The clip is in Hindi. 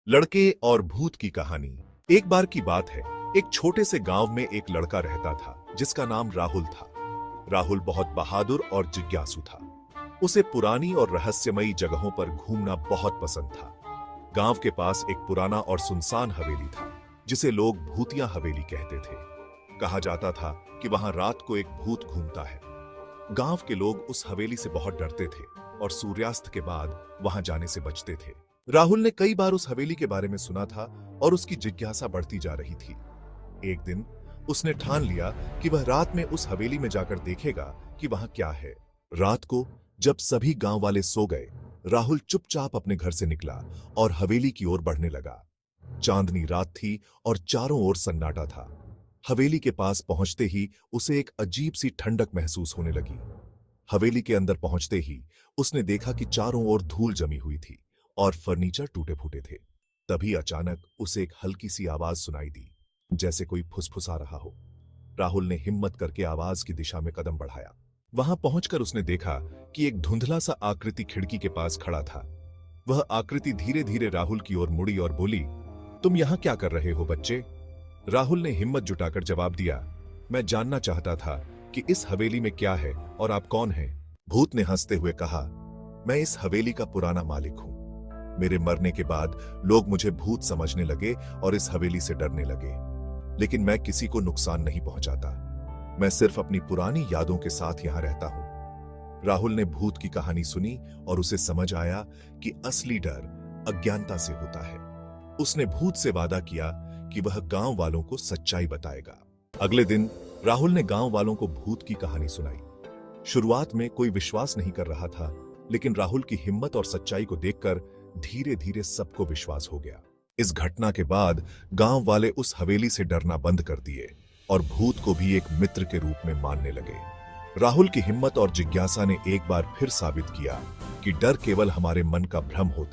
लड़के और भूत की कहानी। एक बार की बात है, एक छोटे से गांव में एक लड़का रहता था जिसका नाम राहुल था। राहुल बहुत बहादुर और जिज्ञासु था। उसे पुरानी और रहस्यमयी जगहों पर घूमना बहुत पसंद था। गांव के पास एक पुराना और सुनसान हवेली था जिसे लोग भूतिया हवेली कहते थे। कहा जाता था कि वहां रात को एक भूत घूमता है। गांव के लोग उस हवेली से बहुत डरते थे और सूर्यास्त के बाद वहां जाने से बचते थे। राहुल ने कई बार उस हवेली के बारे में सुना था और उसकी जिज्ञासा बढ़ती जा रही थी। एक दिन उसने ठान लिया कि वह रात में उस हवेली में जाकर देखेगा कि वहां क्या है। रात को जब सभी गांव वाले सो गए, राहुल चुपचाप अपने घर से निकला और हवेली की ओर बढ़ने लगा। चांदनी रात थी और चारों ओर सन्नाटा था। हवेली के पास पहुंचते ही उसे एक अजीब सी ठंडक महसूस होने लगी। हवेली के अंदर पहुंचते ही उसने देखा कि चारों ओर धूल जमी हुई थी और फर्नीचर टूटे फूटे थे। तभी अचानक उसे एक हल्की सी आवाज सुनाई दी, जैसे कोई फुसफुसा रहा हो। राहुल ने हिम्मत करके आवाज की दिशा में कदम बढ़ाया। वहां पहुंचकर उसने देखा कि एक धुंधला सा आकृति खिड़की के पास खड़ा था। वह आकृति धीरे धीरे राहुल की ओर मुड़ी और बोली, तुम यहां क्या कर रहे हो बच्चे? राहुल ने हिम्मत जुटाकर जवाब दिया, मैं जानना चाहता था कि इस हवेली में क्या है और आप कौन हैं? भूत ने हंसते हुए कहा, मैं इस हवेली का पुराना मालिक हूं। मेरे मरने के बाद लोग मुझे भूत समझने लगे और इस हवेली से डरने लगे, लेकिन मैं किसी को नुकसान नहीं पहुंचाता। मैं सिर्फ अपनी पुरानी यादों के साथ यहां रहता हूं। राहुल ने भूत की कहानी सुनी और उसे समझ आया कि असली डर अज्ञानता से होता है। उसने भूत से वादा किया कि वह गांव वालों को सच्चाई बताएगा। अगले दिन राहुल ने गांव वालों को भूत की कहानी सुनाई। शुरुआत में कोई विश्वास नहीं कर रहा था, लेकिन राहुल की हिम्मत और सच्चाई को देखकर धीरे धीरे सबको विश्वास हो गया। इस घटना के बाद गांव वाले उस हवेली से डरना बंद कर दिए और भूत को भी एक मित्र के रूप में मानने लगे। राहुल की हिम्मत और जिज्ञासा ने एक बार फिर साबित किया कि डर केवल हमारे मन का भ्रम होता